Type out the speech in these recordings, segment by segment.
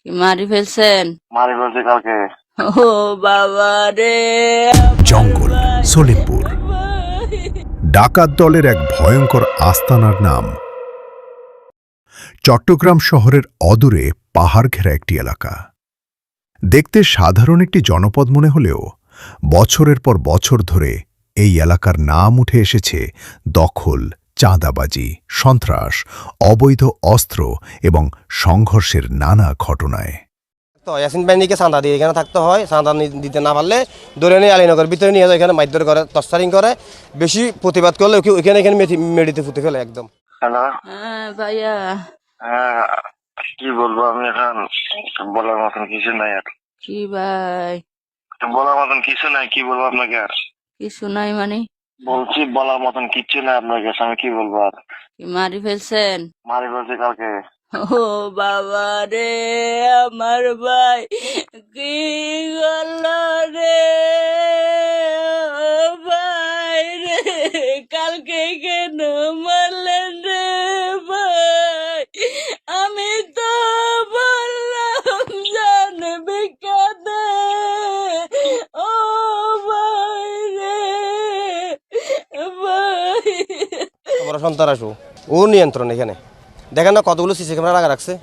কি মারি ফেলছেন? মারি বলছে কালকে। ও বাবা রে, জঙ্গল সলিমপুর ডাকাত দলের এক ভয়ঙ্কর আস্তানার নাম। চট্টগ্রাম শহরের অদূরে পাহাড় ঘেরা একটি এলাকা। দেখতে সাধারণ একটি জনপদ মনে হলেও বছরের পর বছর ধরে এই এলাকার নাম উঠে এসেছে দখল, চাঁদাবাজি, সন্ত্রাস, অবৈধ অস্ত্র এবং সংঘর্ষের নানা ঘটনায়। তো ইয়াসিন বাহিনীকে চাঁদা দিয়ে এখানে থাকতে হয়। চাঁদা দিতে না পারলে ধরে নিয়ে আলীনগর ভিতরে নিয়ে যায়, এখানে মারধর করে, তস্তারিং করে। বেশি প্রতিবাদ করলে ওইখানে মেডিতে ফুটে ফেলে একদম। হ্যালো। হ্যাঁ ভাইয়া, হ্যাঁ, কি বলবো আমি এখন, বলার মতন কিছু নাই আর। কি ভাই? বলার মতন কিছু নাই, কি বলবো আপনাকে আর। কিছু নাই মানে? বলছি বলার মতন কিচ্ছু নাই আপনার কাছে, আমি কি বলবো আর। কি মারি ফেলছেন? মারি বলছে কালকে। ও বাবা রে, আমার ভাই কি করলো রে? ও ভাই রে, কালকে কেন মারলেন রে ভাই? আমি তো বললাম জান ভিক্ষা দে। ও ভাই রে ভাই। বড় সন্তান আসু ও নিয়ন্ত্রণ এখানে দেখেন না কতগুলো সিসি ক্যামেরা লাগা রাখছে।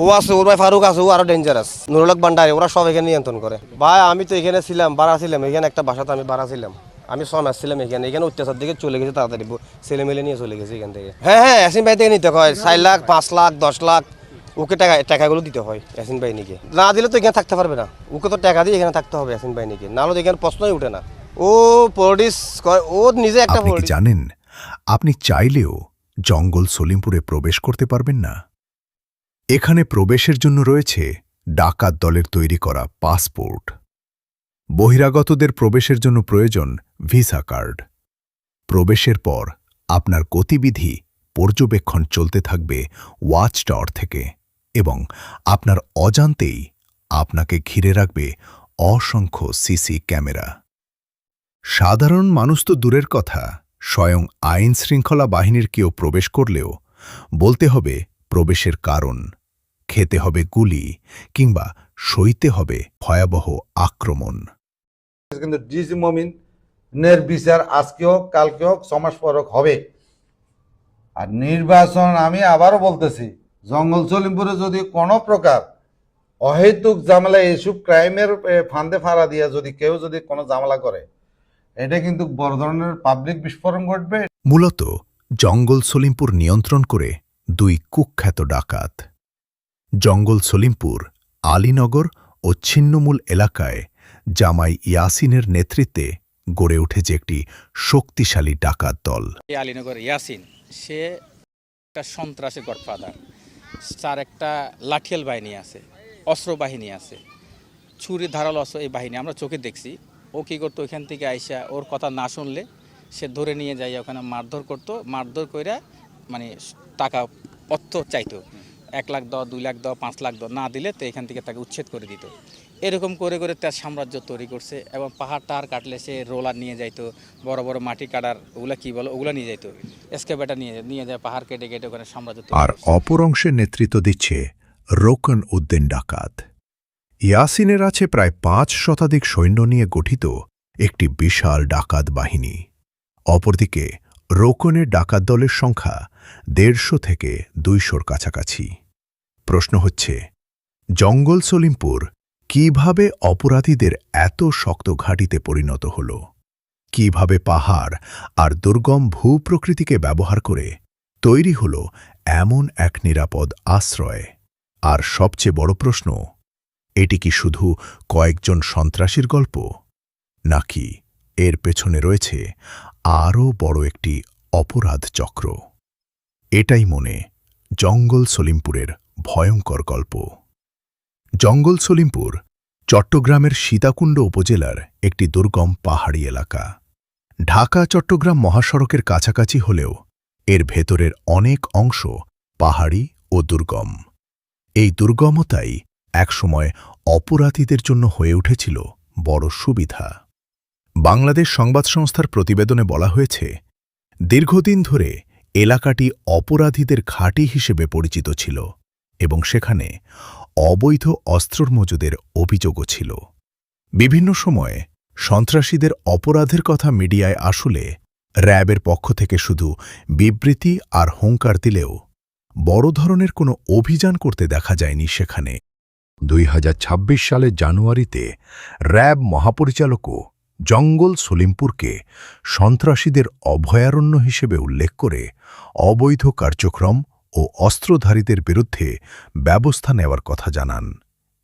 ও আছে, ওর ভাই ফারুক আছে, ও আরো ডেঞ্জারাস, নুরুল ভান্ডারি, ওরা সব এখানে নিয়ন্ত্রণ করে। ভাই আমি তো এখানে ছিলাম, ভাড়া ছিলাম এখানে, একটা বাসাতে আমি ভাড়া ছিলাম। আমি 6 মাস ছিলাম এখানে। এখানে অত্যাচার দিকে চলে গেছে, তাড়াতাড়ি ছেলে মেলে নিয়ে চলে গেছে এখান থেকে। হ্যাঁ হ্যাঁ, ইয়াসিন ভাই থেকে নিতে হয় 4 লাখ, 5 লাখ, 10 লাখ ওকে টাকাগুলো দিতে হয় ইয়াসিন বাহিনীকে। না দিলে তো এখানে থাকতে পারবে না। ওকে তো টাকা দিয়ে এখানে থাকতে হবে ইয়াসিন বাহিনীকে, নাহলে তো এখানে প্রশ্নই উঠে না। ও পলিটিক্স করে, ও নিজে একটা আপনি কি জানেন আপনি চাইলেও জঙ্গল সলিমপুরে প্রবেশ করতে পারবেন না? এখানে প্রবেশের জন্য রয়েছে ডাকাত দলের তৈরি করা পাসপোর্ট। বহিরাগতদের প্রবেশের জন্য প্রয়োজন ভিসা কার্ড। প্রবেশের পর আপনার গতিবিধি পর্যবেক্ষণ চলতে থাকবে ওয়াচ টাওয়ার থেকে এবং আপনার অজান্তেই আপনাকে ঘিরে রাখবে অসংখ্য সিসি ক্যামেরা। সাধারণ মানুষ তো দূরের কথা, স্বয়ং আইন শৃঙ্খলা বাহিনীর কেউ প্রবেশ করলেও বলতে হবে প্রবেশের কারণ, খেতে হবে গুলি কিংবা সইতে হবে ভয়াবহ আক্রমণ। কিন্তু ডিসি মমিনের বিচার আজকে হোক কালকে হোক 6 মাস পর হোক হবে। আর নির্বাচন আমি আবারও বলতেছি, জঙ্গল সলিমপুরে যদি কোনো প্রকার অহেতুক ঝামেলা, এইসব ক্রাইমের ফান্দে ফাড়া দিয়ে যদি কেউ যদি কোনো ঝামেলা করে, এটা কিন্তু বড় ধরনের পাবলিক বিস্ফোরণ ঘটবে। মূলত জঙ্গল সলিমপুর নিয়ন্ত্রণ করে 2 কুখ্যাত ডাকাত। জঙ্গল সলিমপুর, আলীনগর ও ছিন্নমূল এলাকায় জামাই ইয়াসিনের নেতৃত্বে গড়ে উঠেছে একটি শক্তিশালী ডাকাত দল। আলীনগর ইয়াসিন, সে একটা সন্ত্রাসের গডফাদার। তার একটা লাঠিয়াল বাহিনী আছে, অস্ত্র বাহিনী আছে, ছুরি ধারাল অস্ত্র এই বাহিনী আমরা চোখে দেখছি। ও কী করতো, ওইখান থেকে আইসা ওর কথা না শুনলে সে ধরে নিয়ে যায়, ওখানে মারধর করতো। মারধর কইরা মানে টাকা অর্থ চাইতো, 1 লাখ দাও, 2 লাখ দাও, 5 লাখ দাও, না দিলে তো এখান থেকে তাকে উচ্ছেদ করে দিত। এরকম করে করে তার সাম্রাজ্য তৈরি করছে। এবং পাহাড় টাহাড় কাটলে সে রোলার নিয়ে যাইতো, বড় বড় মাটি কাটার ওগুলা কি বলো ওগুলো নিয়ে যাইতো, এসকেভেটার নিয়ে যায়, পাহাড় কেটে কেটে ওখানে সাম্রাজ্য তৈরি আর করছে। অপর অংশের নেতৃত্ব দিচ্ছে রোকন উদ্দিন ডাকাত। ইয়াসিনের আছে প্রায় 5 শতাধিক সৈন্য নিয়ে গঠিত একটি বিশাল ডাকাত বাহিনী। অপরদিকে রোকনের ডাকাত দলের সংখ্যা 150 থেকে 200-র কাছাকাছি। প্রশ্ন হচ্ছে, জঙ্গল সলিমপুর কিভাবে অপরাধীদের এত শক্ত ঘাঁটিতে পরিণত হল? কিভাবে পাহাড় আর দুর্গম ভূপ্রকৃতিকে ব্যবহার করে তৈরি হল এমন এক নিরাপদ আশ্রয়? আর সবচেয়ে বড় প্রশ্ন, এটি কি শুধু কয়েকজন সন্ত্রাসীর গল্প, নাকি এর পেছনে রয়েছে আরও বড় একটি অপরাধ চক্র? এটাই মনে জঙ্গল সলিমপুরের ভয়ঙ্কর গল্প। জঙ্গল সলিমপুর চট্টগ্রামের সীতাকুণ্ড উপজেলার একটি দুর্গম পাহাড়ি এলাকা। ঢাকা-চট্টগ্রাম মহাসড়কের কাছাকাছি হলেও এর ভেতরের অনেক অংশ পাহাড়ি ও দুর্গম। এই দুর্গমতাই একসময় অপরাধীদের জন্য হয়ে উঠেছিল বড় সুবিধা। বাংলাদেশ সংবাদ সংস্থার প্রতিবেদনে বলা হয়েছে, দীর্ঘদিন ধরে এলাকাটি অপরাধীদের ঘাঁটি হিসেবে পরিচিত ছিল এবং সেখানে অবৈধ অস্ত্রর মজুদের অভিযোগও ছিল। বিভিন্ন সময়ে সন্ত্রাসীদের অপরাধের কথা মিডিয়ায় আসলে র্যাবের পক্ষ থেকে শুধু বিবৃতি আর হুঙ্কার দিলেও বড় ধরনের কোনো অভিযান করতে দেখা যায়নি সেখানে। 2026 সালের জানুয়ারিতে র্যাব মহাপরিচালকও জঙ্গল সলিমপুরকে সন্ত্রাসীদের অভয়ারণ্য হিসেবে উল্লেখ করে অবৈধ কার্যক্রম ও অস্ত্রধারীদের বিরুদ্ধে ব্যবস্থা নেওয়ার কথা জানান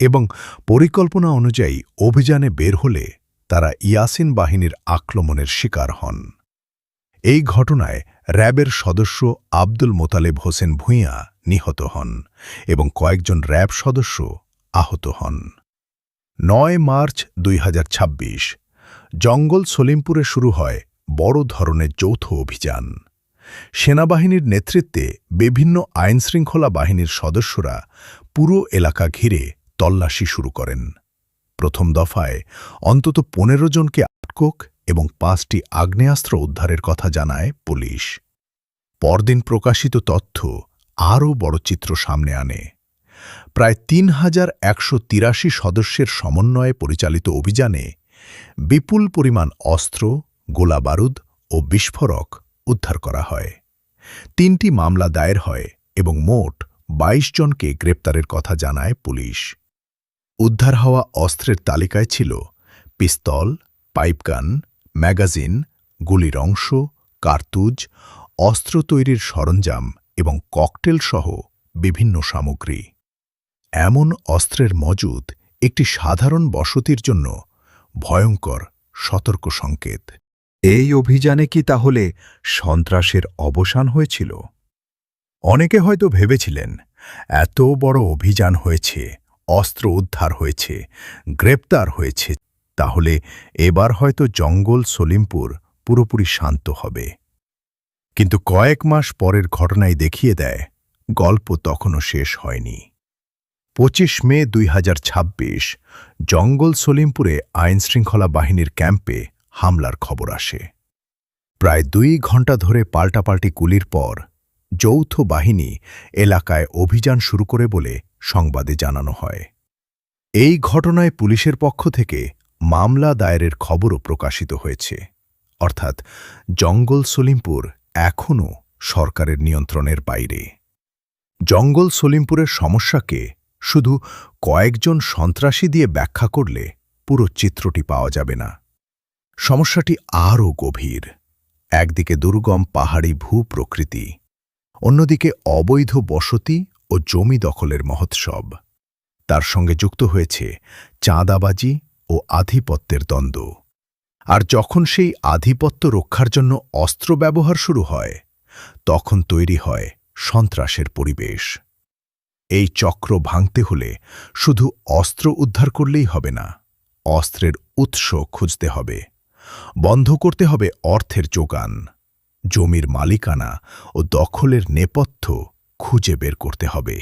এবং পরিকল্পনা অনুযায়ী অভিযানে বের হলে তারা ইয়াসিন বাহিনীর আক্রমণের শিকার হন। এই ঘটনায় র্যাবের সদস্য আব্দুল মোতালেব হোসেন ভূঁইয়া নিহত হন এবং কয়েকজন র্যাব সদস্য আহত হন। 9 মার্চ 2026 জঙ্গল সলিমপুরে শুরু হয় বড় ধরনের যৌথ অভিযান। সেনাবাহিনীর নেতৃত্বে বিভিন্ন আইনশৃঙ্খলা বাহিনীর সদস্যরা পুরো এলাকা ঘিরে তল্লাশি শুরু করেন। প্রথম দফায় অন্তত 15 জনকে আটক এবং 5টি আগ্নেয়াস্ত্র উদ্ধারের কথা জানায় পুলিশ। পরদিন প্রকাশিত তথ্য আরও বড় চিত্র সামনে আনে। প্রায় 3183 সদস্যের সমন্বয়ে পরিচালিত অভিযানে বিপুল পরিমাণ অস্ত্র, গোলাবারুদ ও বিস্ফোরক উদ্ধার করা হয়। 3টি মামলা দায়ের হয় এবং মোট 22 জনকে গ্রেপ্তারের কথা জানায় পুলিশ। উদ্ধার হওয়া অস্ত্রের তালিকায় ছিল পিস্তল, পাইপগান, ম্যাগাজিন, গুলির অংশ, কার্তুজ, অস্ত্র তৈরির সরঞ্জাম এবং ককটেল সহ বিভিন্ন সামগ্রী। এমন অস্ত্রের মজুদ একটি সাধারণ বসতির জন্য ভয়ঙ্কর সতর্ক সংকেত। এই অভিযানে কি তাহলে সন্ত্রাসের অবসান হয়েছিল? অনেকে হয়তো ভেবেছিলেন, এত বড় অভিযান হয়েছে, অস্ত্র উদ্ধার হয়েছে, গ্রেপ্তার হয়েছে, তাহলে এবার হয়তো জঙ্গল সলিমপুর পুরোপুরি শান্ত হবে। কিন্তু কয়েক মাস পরের ঘটনাই দেখিয়ে দেয়, গল্প তখনও শেষ হয়নি। 25 মে 2026 জঙ্গল সলিমপুরে আইনশৃঙ্খলা বাহিনীর ক্যাম্পে হামলার খবর আসে। প্রায় 2 ঘণ্টা ধরে পাল্টাপাল্টি গুলির পর যৌথ বাহিনী এলাকায় অভিযান শুরু করে বলে সংবাদে জানানো হয়। এই ঘটনায় পুলিশের পক্ষ থেকে মামলা দায়েরের খবরও প্রকাশিত হয়েছে। অর্থাৎ জঙ্গল সলিমপুর এখনও সরকারের নিয়ন্ত্রণের বাইরে। জঙ্গল সলিমপুরের সমস্যাকে শুধু কয়েকজন সন্ত্রাসী দিয়ে ব্যাখ্যা করলে পুরো চিত্রটি পাওয়া যাবে না। সমস্যাটি আরও গভীর। একদিকে দুর্গম পাহাড়ি ভূপ্রকৃতি, অন্যদিকে অবৈধ বসতি ও জমি দখলের মহোৎসব। তার সঙ্গে যুক্ত হয়েছে চাঁদাবাজি ও আধিপত্যের দ্বন্দ্ব। আর যখন সেই আধিপত্য রক্ষার জন্য অস্ত্র ব্যবহার শুরু হয়, তখন তৈরি হয় সন্ত্রাসের পরিবেশ। এই চক্র ভাঙতে হলে শুধু অস্ত্র উদ্ধার করলেই হবে না, অস্ত্রের উৎস খুঁজতে হবে, বন্ধ করতে হবে অর্থের যোগান, জমির মালিকানা ও দখলের নেপথ্য খুঁজে বের করতে হবে।